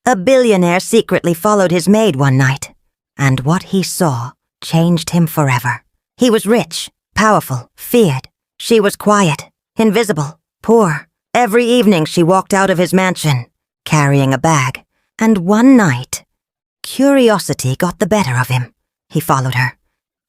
A billionaire secretly followed his maid one night, and what he saw changed him forever. He was rich, powerful, feared. She was quiet, invisible, poor. Every evening she walked out of his mansion, carrying a bag, and one night, curiosity got the better of him. He followed her,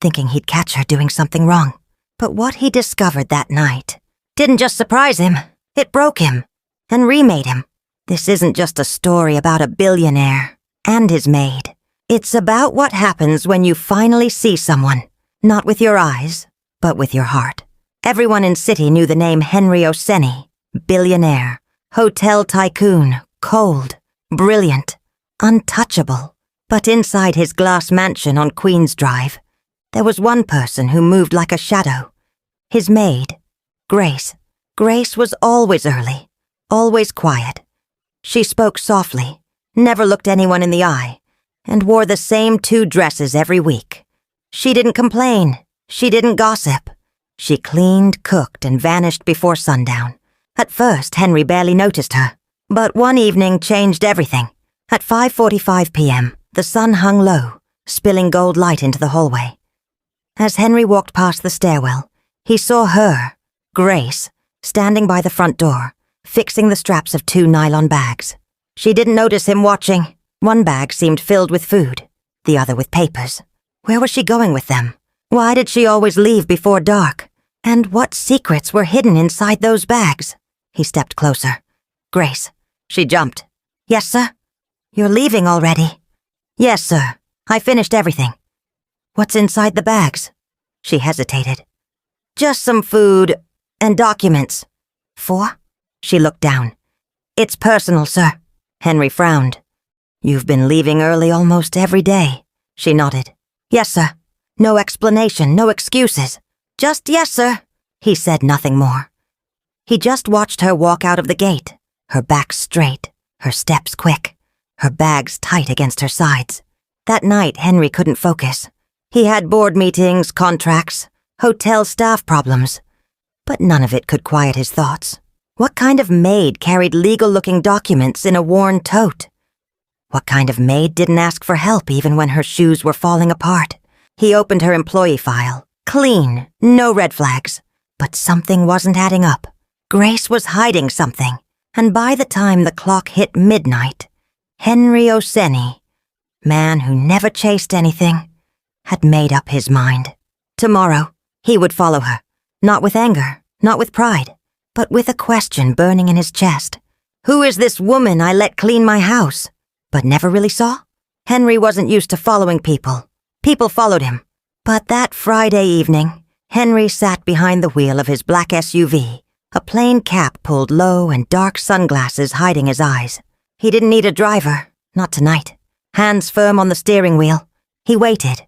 thinking he'd catch her doing something wrong. But what he discovered that night didn't just surprise him, it broke him and remade him. This isn't just a story about a billionaire and his maid. It's about what happens when you finally see someone, not with your eyes, but with your heart. Everyone in City knew the name Henry Oseni, billionaire, hotel tycoon, cold, brilliant, untouchable. But inside his glass mansion on Queen's Drive, there was one person who moved like a shadow. His maid, Grace. Grace was always early, always quiet. She spoke softly, never looked anyone in the eye, and wore the same 2 dresses every week. She didn't complain. She didn't gossip. She cleaned, cooked, and vanished before sundown. At first, Henry barely noticed her, but one evening changed everything. At 5:45 p.m., the sun hung low, spilling gold light into the hallway. As Henry walked past the stairwell, he saw her, Grace, standing by the front door, fixing the straps of 2 nylon bags. She didn't notice him watching. One bag seemed filled with food, the other with papers. Where was she going with them? Why did she always leave before dark? And what secrets were hidden inside those bags? He stepped closer. Grace. She jumped. Yes, sir? You're leaving already? Yes, sir. I finished everything. What's inside the bags? She hesitated. Just some food and documents. For? She looked down. It's personal, sir. Henry frowned. You've been leaving early almost every day. She nodded. Yes, sir. No explanation, no excuses. Just yes, sir. He said nothing more. He just watched her walk out of the gate, her back straight, her steps quick, her bags tight against her sides. That night, Henry couldn't focus. He had board meetings, contracts, hotel staff problems, but none of it could quiet his thoughts. What kind of maid carried legal-looking documents in a worn tote? What kind of maid didn't ask for help even when her shoes were falling apart? He opened her employee file. Clean, no red flags. But something wasn't adding up. Grace was hiding something, and by the time the clock hit midnight, Henry Oseni, man who never chased anything, had made up his mind. Tomorrow, he would follow her, not with anger, not with pride, but with a question burning in his chest. Who is this woman I let clean my house, but never really saw? Henry wasn't used to following people. People followed him. But that Friday evening, Henry sat behind the wheel of his black SUV, a plain cap pulled low and dark sunglasses hiding his eyes. He didn't need a driver, not tonight. Hands firm on the steering wheel, he waited,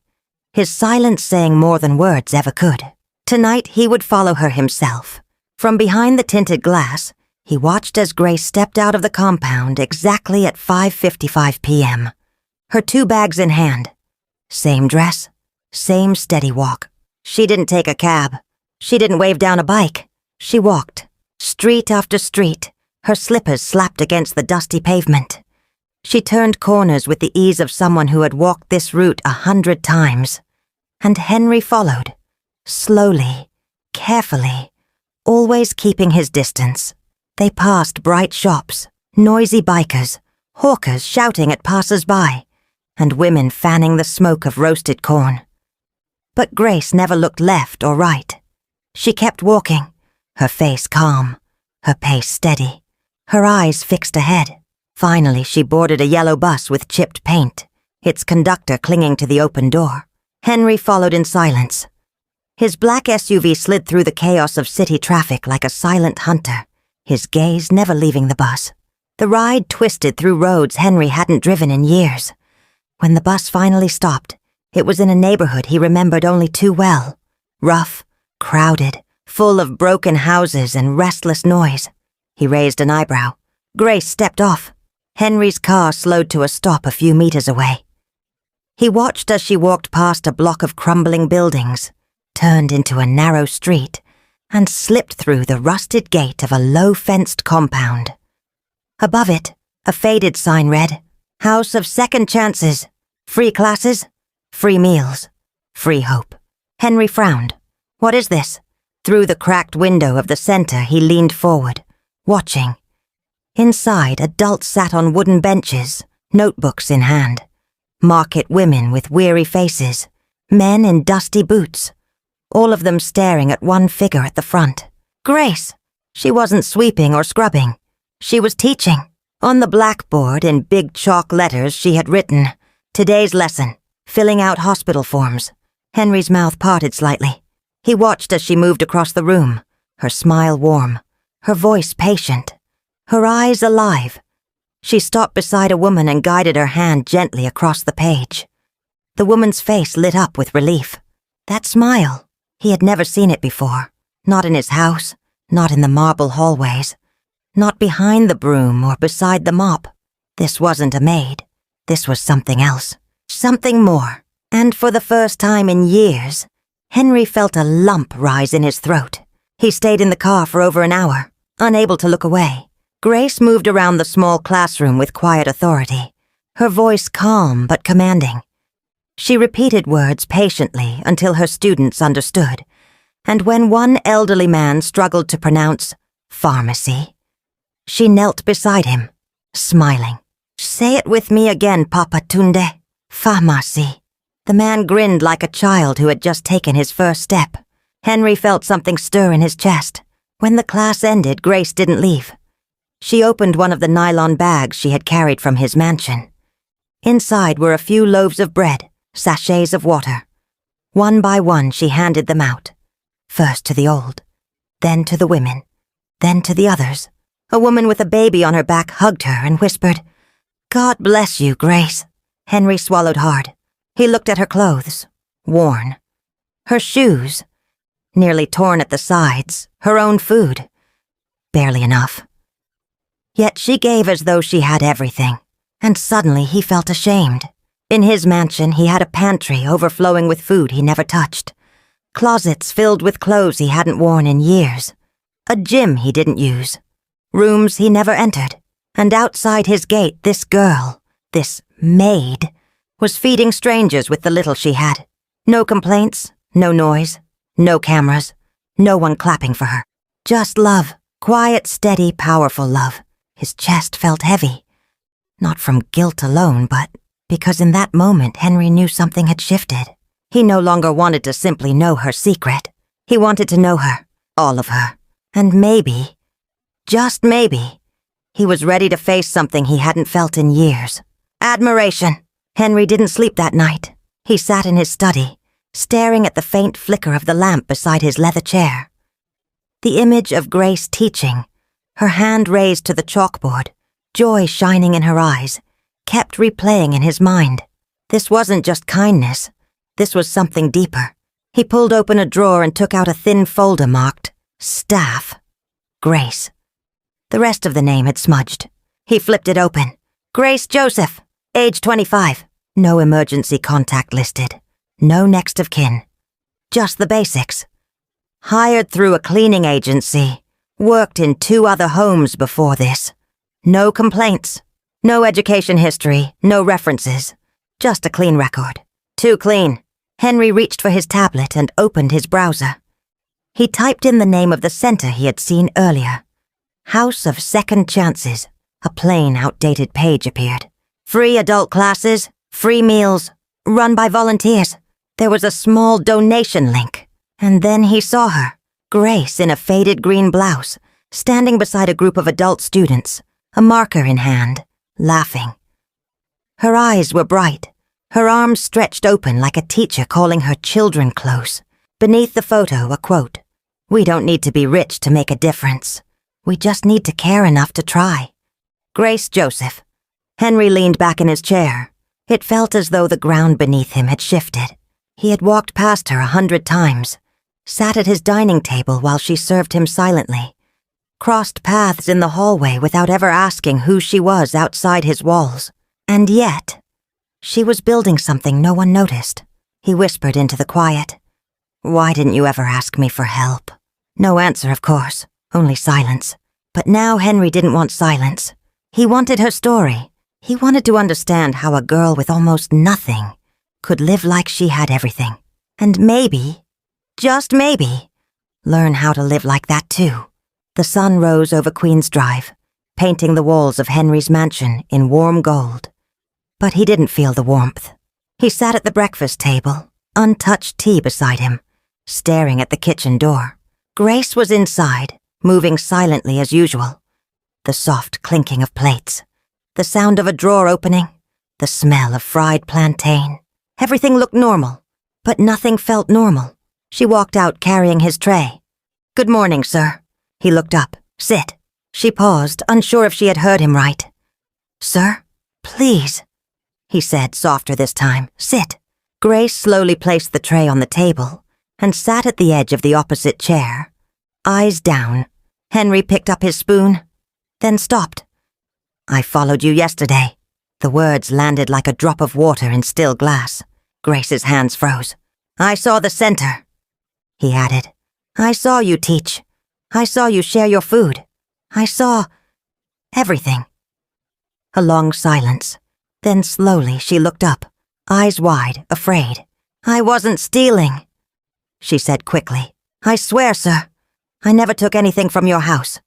his silence saying more than words ever could. Tonight he would follow her himself. From behind the tinted glass, he watched as Grace stepped out of the compound exactly at 5:55 p.m., her 2 bags in hand. Same dress, same steady walk. She didn't take a cab. She didn't wave down a bike. She walked, street after street, her slippers slapped against the dusty pavement. She turned corners with the ease of someone who had walked this route 100 times. And Henry followed, slowly, carefully, always keeping his distance. They passed bright shops, noisy bikers, hawkers shouting at passers-by, and women fanning the smoke of roasted corn. But Grace never looked left or right. She kept walking, her face calm, her pace steady, her eyes fixed ahead. Finally, she boarded a yellow bus with chipped paint, its conductor clinging to the open door. Henry followed in silence. His black SUV slid through the chaos of city traffic like a silent hunter, his gaze never leaving the bus. The ride twisted through roads Henry hadn't driven in years. When the bus finally stopped, it was in a neighborhood he remembered only too well. Rough, crowded, full of broken houses and restless noise. He raised an eyebrow. Grace stepped off. Henry's car slowed to a stop a few meters away. He watched as she walked past a block of crumbling buildings, turned into a narrow street, and slipped through the rusted gate of a low-fenced compound. Above it, a faded sign read, House of second chances. Free classes. Free meals. Free hope. Henry frowned. What is this? Through the cracked window of the center, he leaned forward, watching. Inside, adults sat on wooden benches, notebooks in hand. Market women with weary faces, men in dusty boots, all of them staring at one figure at the front. Grace! She wasn't sweeping or scrubbing. She was teaching. On the blackboard, in big chalk letters, she had written, "Today's lesson, filling out hospital forms." Henry's mouth parted slightly. He watched as she moved across the room, her smile warm, her voice patient, her eyes alive. She stopped beside a woman and guided her hand gently across the page. The woman's face lit up with relief. That smile, he had never seen it before. Not in his house, not in the marble hallways, not behind the broom or beside the mop. This wasn't a maid. This was something else, something more. And for the first time in years, Henry felt a lump rise in his throat. He stayed in the car for over an hour, unable to look away. Grace moved around the small classroom with quiet authority, her voice calm but commanding. She repeated words patiently until her students understood, and when one elderly man struggled to pronounce pharmacy, she knelt beside him, smiling. "Say it with me again, Papa Tunde. Pharmacy." The man grinned like a child who had just taken his first step. Henry felt something stir in his chest. When the class ended, Grace didn't leave. She opened one of the nylon bags she had carried from his mansion. Inside were a few loaves of bread, sachets of water. One by one she handed them out. First to the old, then to the women, then to the others. A woman with a baby on her back hugged her and whispered, "God bless you, Grace." Henry swallowed hard. He looked at her clothes, worn. Her shoes, nearly torn at the sides, her own food, barely enough. Yet she gave as though she had everything, and suddenly he felt ashamed. In his mansion, he had a pantry overflowing with food he never touched, closets filled with clothes he hadn't worn in years, a gym he didn't use, rooms he never entered, and outside his gate this girl, this maid, was feeding strangers with the little she had. No complaints, no noise, no cameras, no one clapping for her. Just love, quiet, steady, powerful love. His chest felt heavy. Not from guilt alone, but because in that moment Henry knew something had shifted. He no longer wanted to simply know her secret. He wanted to know her, all of her. And maybe, just maybe, he was ready to face something he hadn't felt in years. Admiration. Henry didn't sleep that night. He sat in his study, staring at the faint flicker of the lamp beside his leather chair. The image of Grace teaching, her hand raised to the chalkboard, joy shining in her eyes, kept replaying in his mind. This wasn't just kindness. This was something deeper. He pulled open a drawer and took out a thin folder marked Staff. Grace. The rest of the name had smudged. He flipped it open. Grace Joseph, age 25. No emergency contact listed. No next of kin. Just the basics. Hired through a cleaning agency. Worked in 2 other homes before this. No complaints. No education history. No references. Just a clean record. Too clean. Henry reached for his tablet and opened his browser. He typed in the name of the center he had seen earlier. House of Second Chances. A plain, outdated page appeared. Free adult classes, free meals, run by volunteers. There was a small donation link. And then he saw her, Grace in a faded green blouse, standing beside a group of adult students, a marker in hand, laughing. Her eyes were bright, her arms stretched open like a teacher calling her children close. Beneath the photo, a quote, "We don't need to be rich to make a difference. We just need to care enough to try." Grace Joseph. Henry leaned back in his chair. It felt as though the ground beneath him had shifted. He had walked past her 100 times, sat at his dining table while she served him silently, crossed paths in the hallway without ever asking who she was outside his walls. And yet, she was building something no one noticed. He whispered into the quiet, "Why didn't you ever ask me for help?" No answer, of course, only silence. But now Henry didn't want silence. He wanted her story, He wanted to understand how a girl with almost nothing could live like she had everything. And maybe, just maybe, learn how to live like that too. The sun rose over Queen's Drive, painting the walls of Henry's mansion in warm gold. But he didn't feel the warmth. He sat at the breakfast table, untouched tea beside him, staring at the kitchen door. Grace was inside, moving silently as usual. The soft clinking of plates, the sound of a drawer opening, the smell of fried plantain. Everything looked normal, but nothing felt normal. She walked out carrying his tray. "Good morning, sir." He looked up. "Sit." She paused, unsure if she had heard him right. "Sir, please," he said, softer this time. "Sit." Grace slowly placed the tray on the table and sat at the edge of the opposite chair. Eyes down, Henry picked up his spoon, then stopped. "I followed you yesterday." The words landed like a drop of water in still glass. Grace's hands froze. "I saw the center," he added. "I saw you teach. I saw you share your food. I saw everything." A long silence. Then slowly she looked up, eyes wide, afraid. "I wasn't stealing," she said quickly. "I swear, sir, I never took anything from your house."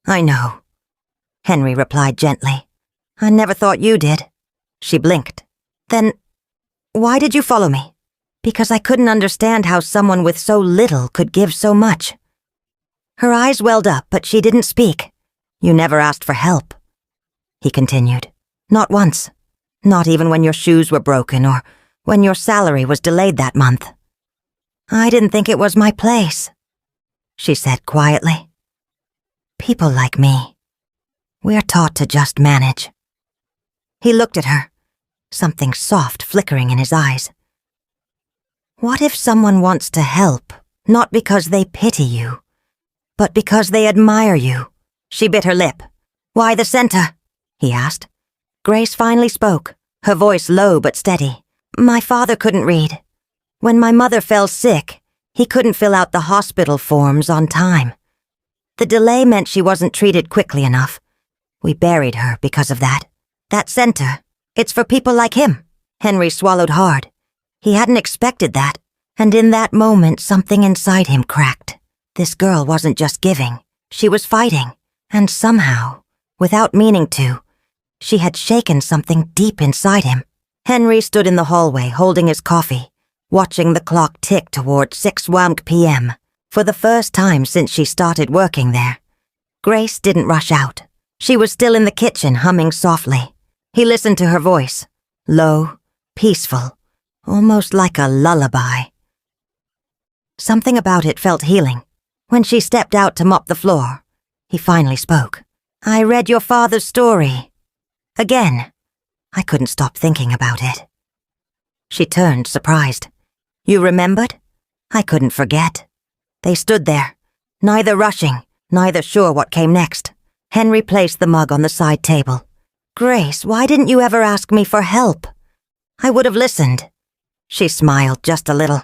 "I know," Henry replied gently. "I never thought you did." She blinked. "Then why did you follow me?" "Because I couldn't understand how someone with so little could give so much." Her eyes welled up, but she didn't speak. "You never asked for help," he continued. "Not once. Not even when your shoes were broken or when your salary was delayed that month." "I didn't think it was my place," she said quietly. "People like me, we're taught to just manage." He looked at her, something soft flickering in his eyes. "What if someone wants to help, not because they pity you, but because they admire you?" She bit her lip. "Why the center?" he asked. Grace finally spoke, her voice low but steady. "My father couldn't read. When my mother fell sick, he couldn't fill out the hospital forms on time. The delay meant she wasn't treated quickly enough. We buried her because of that. That center, it's for people like him." Henry swallowed hard. He hadn't expected that, and in that moment something inside him cracked. This girl wasn't just giving, she was fighting, and somehow, without meaning to, she had shaken something deep inside him. Henry stood in the hallway holding his coffee, watching the clock tick toward 6 p.m. for the first time since she started working there. Grace didn't rush out. She was still in the kitchen humming softly. He listened to her voice, low, peaceful, almost like a lullaby. Something about it felt healing. When she stepped out to mop the floor, he finally spoke. "I read your father's story. Again. I couldn't stop thinking about it." She turned, surprised. "You remembered?" "I couldn't forget." They stood there, neither rushing, neither sure what came next. Henry placed the mug on the side table. "Grace, why didn't you ever ask me for help? I would have listened." She smiled just a little.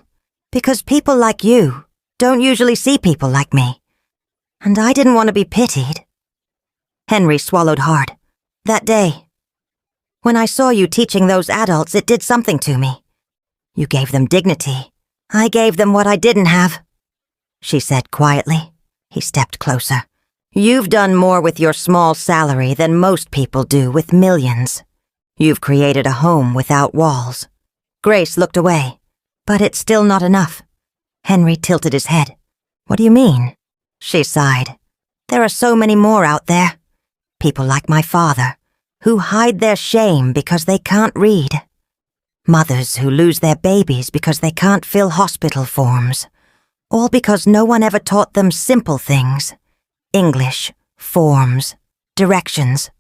"Because people like you don't usually see people like me. And I didn't want to be pitied." Henry swallowed hard. "That day, when I saw you teaching those adults, it did something to me. You gave them dignity. I gave them what I didn't have," she said quietly. He stepped closer. "You've done more with your small salary than most people do with millions. You've created a home without walls." Grace looked away. "But it's still not enough." Henry tilted his head. "What do you mean?" She sighed. "There are so many more out there. People like my father, who hide their shame because they can't read. Mothers who lose their babies because they can't fill hospital forms. All because no one ever taught them simple things. English, forms, directions."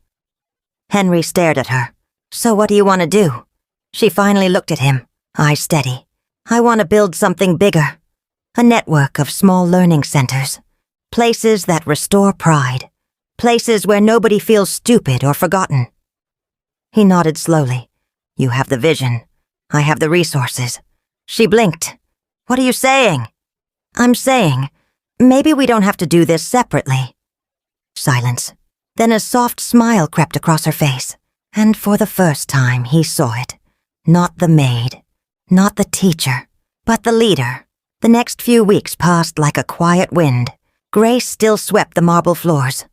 Henry stared at her. "So what do you want to do?" She finally looked at him, eyes steady. "I want to build something bigger. A network of small learning centers. Places that restore pride. Places where nobody feels stupid or forgotten." He nodded slowly. "You have the vision. I have the resources." She blinked. "What are you saying?" "I'm saying, maybe we don't have to do this separately." Silence. Then a soft smile crept across her face. And for the first time he saw it. Not the maid, not the teacher, but the leader. The next few weeks passed like a quiet wind. Grace still swept the marble floors.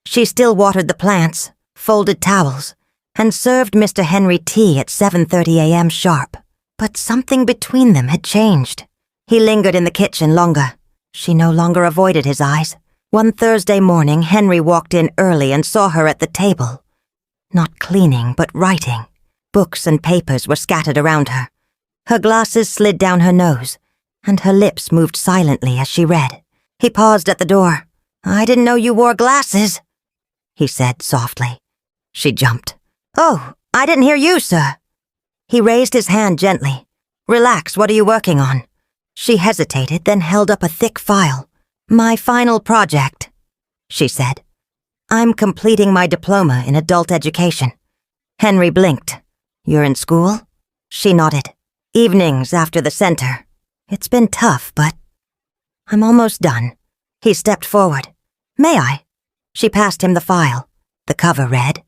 She still watered the plants, folded towels, and served Mr. Henry tea at 7:30 a.m. sharp. But something between them had changed. He lingered in the kitchen longer. She no longer avoided his eyes. One Thursday morning, Henry walked in early and saw her at the table. Not cleaning, but writing. Books and papers were scattered around her. Her glasses slid down her nose, and her lips moved silently as she read. He paused at the door. "I didn't know you wore glasses," he said softly. She jumped. "Oh, I didn't hear you, sir." He raised his hand gently. "Relax, what are you working on?" She hesitated, then held up a thick file. "My final project," she said. "I'm completing my diploma in adult education." Henry blinked. "You're in school?" She nodded. "Evenings after the center. It's been tough, but I'm almost done." He stepped forward. "May I?" She passed him the file. The cover read,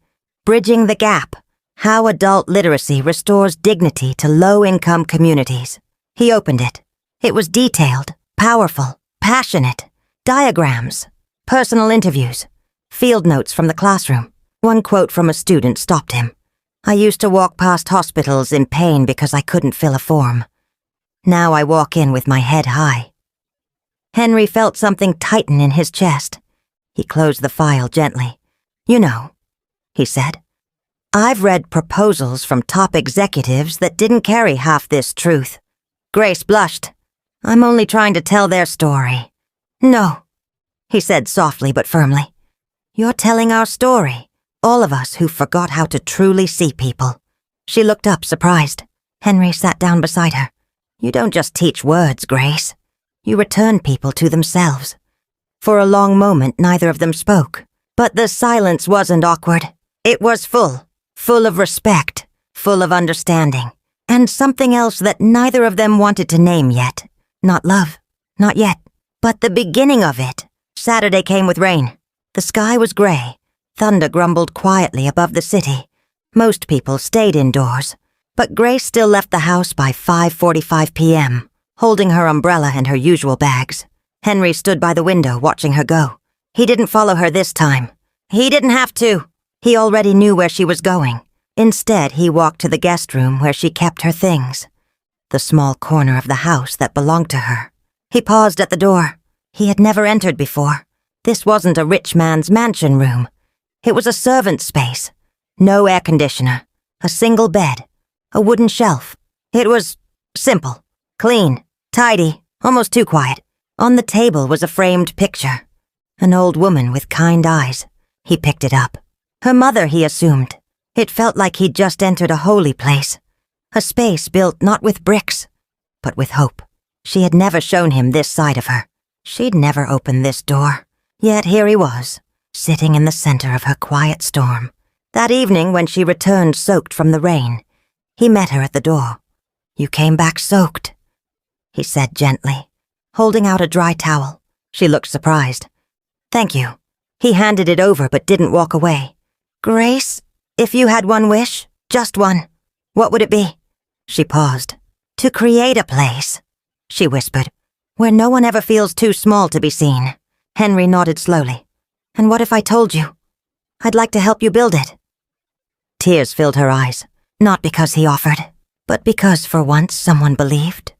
"Bridging the Gap: How Adult Literacy Restores Dignity to Low-Income Communities." He opened it. It was detailed, powerful, passionate. Diagrams, personal interviews, field notes from the classroom. One quote from a student stopped him. "I used to walk past hospitals in pain because I couldn't fill a form. Now I walk in with my head high." Henry felt something tighten in his chest. He closed the file gently. "You know," he said, "I've read proposals from top executives that didn't carry half this truth." Grace blushed. "I'm only trying to tell their story." "No," he said softly but firmly. "You're telling our story, all of us who forgot how to truly see people." She looked up, surprised. Henry sat down beside her. "You don't just teach words, Grace. You return people to themselves." For a long moment, neither of them spoke. But the silence wasn't awkward. It was full of respect, full of understanding, and something else that neither of them wanted to name yet. Not love, not yet, but the beginning of it. Saturday came with rain. The sky was gray. Thunder grumbled quietly above the city. Most people stayed indoors, but Grace still left the house by 5:45 p.m., holding her umbrella and her usual bags. Henry stood by the window watching her go. He didn't follow her this time. He didn't have to. He already knew where she was going. Instead, he walked to the guest room where she kept her things. The small corner of the house that belonged to her. He paused at the door. He had never entered before. This wasn't a rich man's mansion room. It was a servant's space. No air conditioner. A single bed. A wooden shelf. It was simple, clean, tidy, almost too quiet. On the table was a framed picture. An old woman with kind eyes. He picked it up. Her mother, he assumed. It felt like he'd just entered a holy place. A space built not with bricks, but with hope. She had never shown him this side of her. She'd never opened this door. Yet here he was, sitting in the center of her quiet storm. That evening, when she returned soaked from the rain, he met her at the door. "You came back soaked," he said gently, holding out a dry towel. She looked surprised. "Thank you." He handed it over but didn't walk away. "Grace, if you had one wish, just one, what would it be?" She paused. "To create a place," she whispered, "where no one ever feels too small to be seen." Henry nodded slowly. "And what if I told you? I'd like to help you build it." Tears filled her eyes, not because he offered, but because for once someone believed.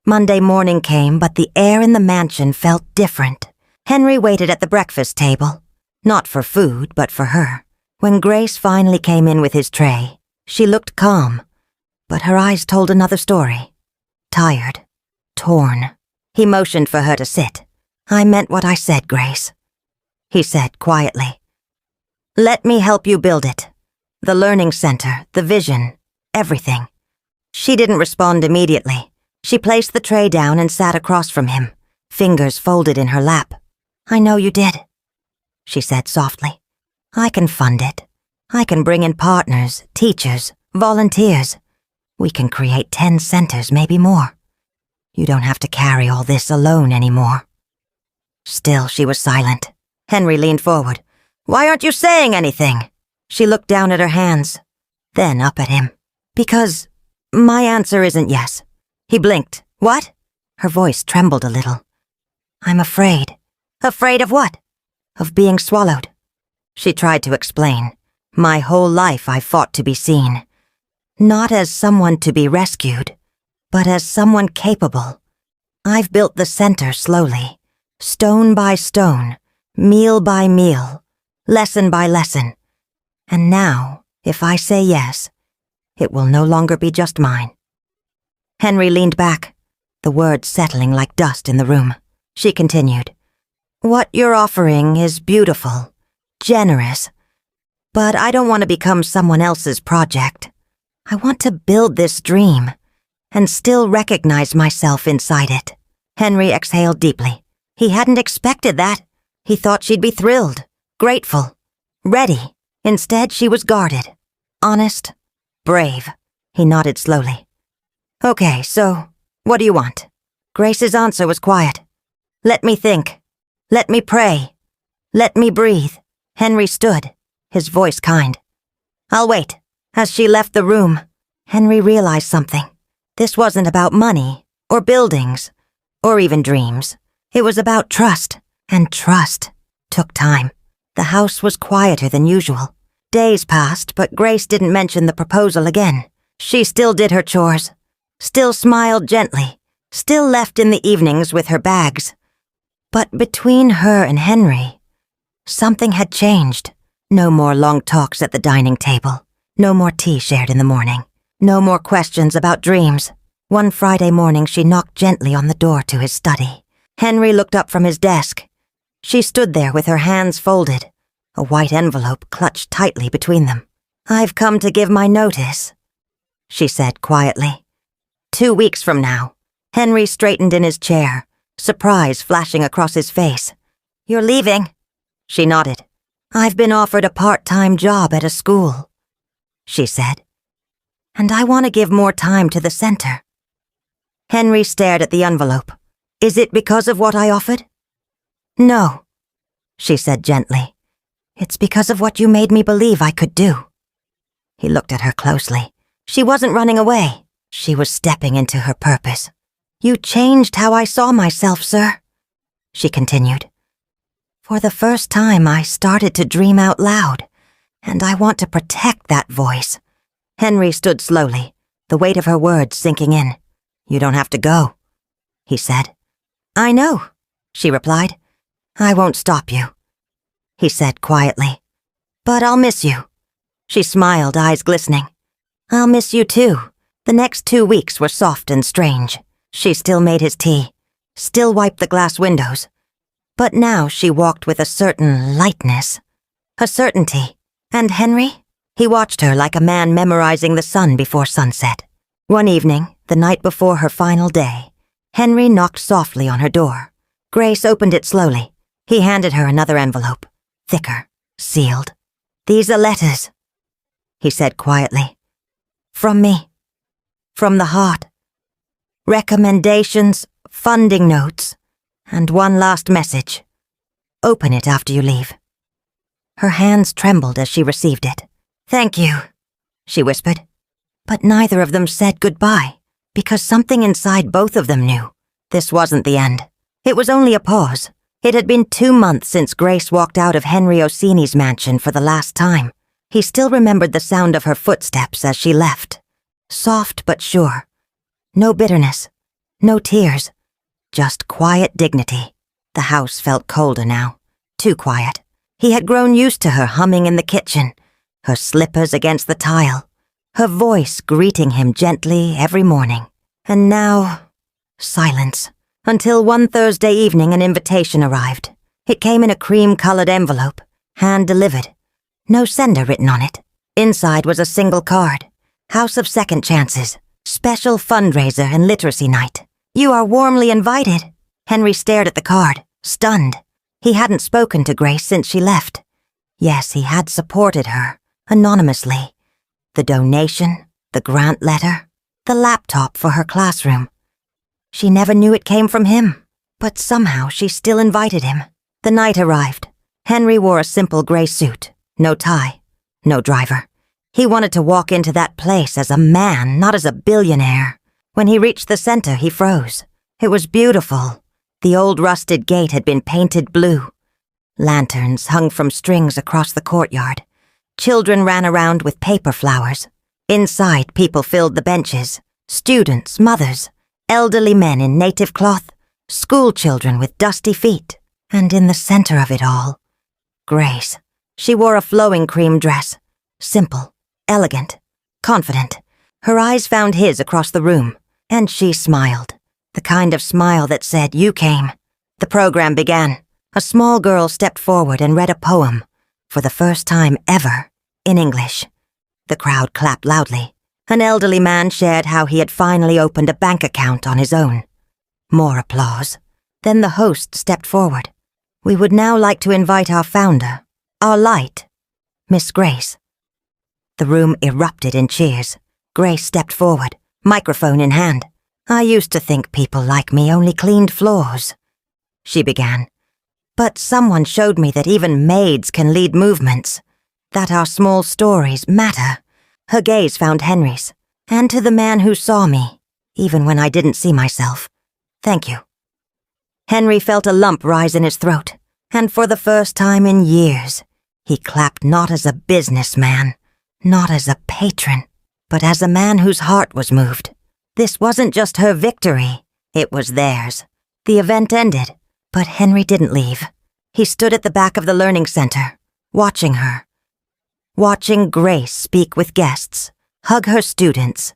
Monday morning came, but the air in the mansion felt different. Henry waited at the breakfast table, not for food, but for her. When Grace finally came in with his tray, she looked calm, but her eyes told another story. Tired, torn. He motioned for her to sit. "I meant what I said, Grace," he said quietly. "Let me help you build it. The learning center, the vision, everything." She didn't respond immediately. She placed the tray down and sat across from him, fingers folded in her lap. "I know you did," she said softly. "I can fund it. I can bring in partners, teachers, volunteers. We can create 10 centers, maybe more. You don't have to carry all this alone anymore." Still, she was silent. Henry leaned forward. "Why aren't you saying anything?" She looked down at her hands, then up at him. Because my answer isn't yes. He blinked. What? Her voice trembled a little. I'm afraid. Afraid of what? Of being swallowed. She tried to explain. My whole life I fought to be seen. Not as someone to be rescued, but as someone capable. I've built the center slowly, stone by stone, meal by meal, lesson by lesson. And now, if I say yes, it will no longer be just mine. Henry leaned back, the words settling like dust in the room. She continued, What you're offering is beautiful, generous, but I don't want to become someone else's project. I want to build this dream, and still recognize myself inside it. Henry exhaled deeply. He hadn't expected that. He thought she'd be thrilled, grateful, ready. Instead, she was guarded, honest, brave. He nodded slowly. Okay, so, what do you want? Grace's answer was quiet. Let me think. Let me pray. Let me breathe. Henry stood, his voice kind. I'll wait. As she left the room, Henry realized something. This wasn't about money, or buildings, or even dreams. It was about trust, and trust took time. The house was quieter than usual. Days passed, but Grace didn't mention the proposal again. She still did her chores, still smiled gently, still left in the evenings with her bags. But between her and Henry, something had changed. No more long talks at the dining table. No more tea shared in the morning. No more questions about dreams. One Friday morning she knocked gently on the door to his study. Henry looked up from his desk. She stood there with her hands folded, a white envelope clutched tightly between them. I've come to give my notice, she said quietly. 2 weeks from now. Henry straightened in his chair, surprise flashing across his face. You're leaving? She nodded. I've been offered a part-time job at a school, she said. And I want to give more time to the center. Henry stared at the envelope. Is it because of what I offered? No, she said gently. It's because of what you made me believe I could do. He looked at her closely. She wasn't running away. She was stepping into her purpose. You changed how I saw myself, sir, she continued. For the first time, I started to dream out loud, and I want to protect that voice. Henry stood slowly, the weight of her words sinking in. You don't have to go, he said. I know, she replied. I won't stop you, he said quietly. But I'll miss you. She smiled, eyes glistening. I'll miss you too. The next 2 weeks were soft and strange. She still made his tea, still wiped the glass windows. But now she walked with a certain lightness, a certainty. And Henry? He watched her like a man memorizing the sun before sunset. One evening, the night before her final day, Henry knocked softly on her door. Grace opened it slowly. He handed her another envelope, thicker, sealed. These are letters, he said quietly. From me. From the heart. Recommendations, funding notes, and one last message. Open it after you leave. Her hands trembled as she received it. Thank you, she whispered. But neither of them said goodbye, because something inside both of them knew. This wasn't the end. It was only a pause. It had been 2 months since Grace walked out of Henry Orsini's mansion for the last time. He still remembered the sound of her footsteps as she left. Soft but sure. No bitterness. No tears. Just quiet dignity. The house felt colder now. Too quiet. He had grown used to her humming in the kitchen, her slippers against the tile, her voice greeting him gently every morning. And now, silence. Until one Thursday evening an invitation arrived. It came in a cream-colored envelope, hand-delivered. No sender written on it. Inside was a single card. House of Second Chances. Special fundraiser and literacy night. You are warmly invited. Henry stared at the card, stunned. He hadn't spoken to Grace since she left. Yes, he had supported her, anonymously. The donation, the grant letter, the laptop for her classroom. She never knew it came from him, but somehow she still invited him. The night arrived. Henry wore a simple gray suit, no tie, no driver. He wanted to walk into that place as a man, not as a billionaire. When he reached the center, he froze. It was beautiful. The old rusted gate had been painted blue. Lanterns hung from strings across the courtyard. Children ran around with paper flowers. Inside, people filled the benches. Students, mothers, elderly men in native cloth, school children with dusty feet. And in the center of it all, Grace. She wore a flowing cream dress. Simple, elegant, confident. Her eyes found his across the room, and she smiled. The kind of smile that said, "You came." The program began. A small girl stepped forward and read a poem, for the first time ever, in English. The crowd clapped loudly. An elderly man shared how he had finally opened a bank account on his own. More applause. Then the host stepped forward. "We would now like to invite our founder, our light, Miss Grace." The room erupted in cheers. Grace stepped forward, microphone in hand. "I used to think people like me only cleaned floors," she began. "But someone showed me that even maids can lead movements, that our small stories matter." Her gaze found Henry's, and to the man who saw me, even when I didn't see myself. "Thank you." Henry felt a lump rise in his throat, and for the first time in years, he clapped not as a businessman, not as a patron, but as a man whose heart was moved. This wasn't just her victory, it was theirs. The event ended, but Henry didn't leave. He stood at the back of the learning center, watching her. Watching Grace speak with guests, hug her students,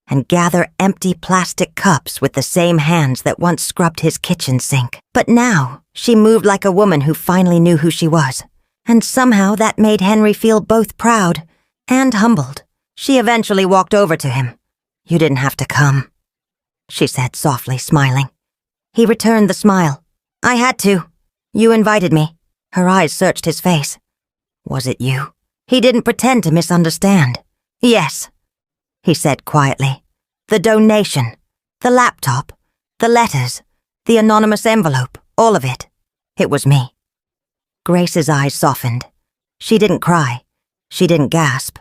and gather empty plastic cups with the same hands that once scrubbed his kitchen sink. But now, she moved like a woman who finally knew who she was, and somehow that made Henry feel both proud and humbled. She eventually walked over to him. "You didn't have to come," she said softly, smiling. He returned the smile. "I had to. You invited me." Her eyes searched his face. "Was it you?" He didn't pretend to misunderstand. "Yes," he said quietly. "The donation, the laptop, the letters, the anonymous envelope, all of it. It was me." Grace's eyes softened. She didn't cry. She didn't gasp.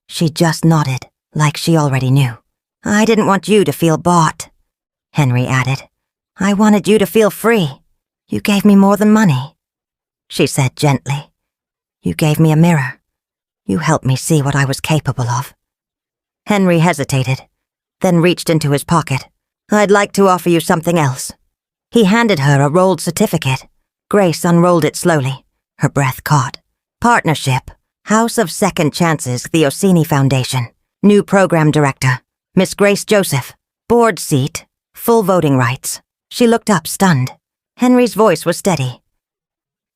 She just nodded, like she already knew. "I didn't want you to feel bought," Henry added. "I wanted you to feel free. You gave me more than money," she said gently. "You gave me a mirror. You helped me see what I was capable of." Henry hesitated, then reached into his pocket. "I'd like to offer you something else." He handed her a rolled certificate. Grace unrolled it slowly, her breath caught. "Partnership, House of Second Chances, the Orsini Foundation. New program director, Miss Grace Joseph. Board seat, full voting rights." She looked up, stunned. Henry's voice was steady.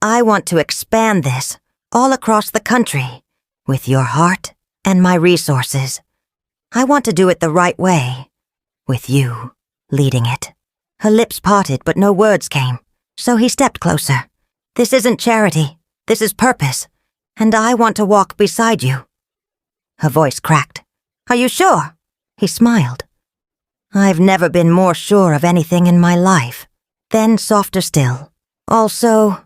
"I want to expand this all across the country, with your heart and my resources. I want to do it the right way, with you leading it." Her lips parted, but no words came, so he stepped closer. "This isn't charity. This is purpose, and I want to walk beside you." Her voice cracked. "Are you sure?" He smiled. "I've never been more sure of anything in my life." Then softer still. "Also,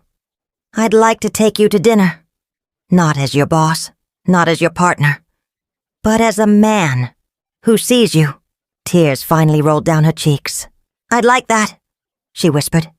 I'd like to take you to dinner. Not as your boss, not as your partner, but as a man who sees you." Tears finally rolled down her cheeks. "I'd like that," she whispered.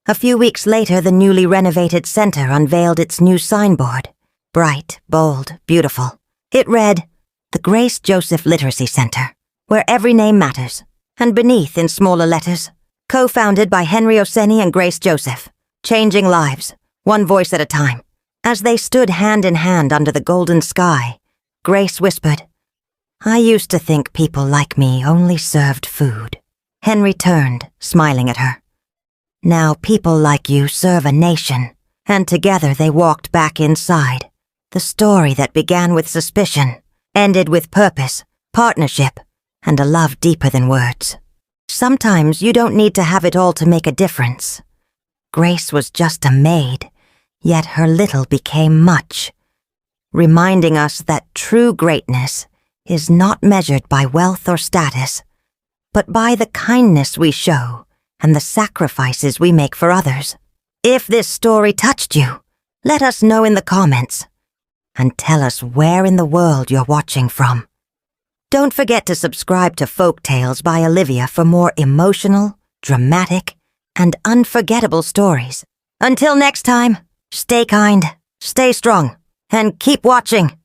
A few weeks later, the newly renovated center unveiled its new signboard. Bright, bold, beautiful. It read, "The Grace Joseph Literacy Center, where every name matters," and beneath, in smaller letters, "Co-founded by Henry Orsini and Grace Joseph, changing lives, one voice at a time." As they stood hand in hand under the golden sky, Grace whispered, "I used to think people like me only served food." Henry turned, smiling at her. "Now people like you serve a nation," and together they walked back inside. The story that began with suspicion ended with purpose, partnership, and a love deeper than words. Sometimes you don't need to have it all to make a difference. Grace was just a maid, yet her little became much, reminding us that true greatness is not measured by wealth or status, but by the kindness we show and the sacrifices we make for others. If this story touched you, let us know in the comments. and tell us where in the world you're watching from. Don't forget to subscribe to Folktales by Olivia for more emotional, dramatic, and unforgettable stories. Until next time, stay kind, stay strong, and keep watching.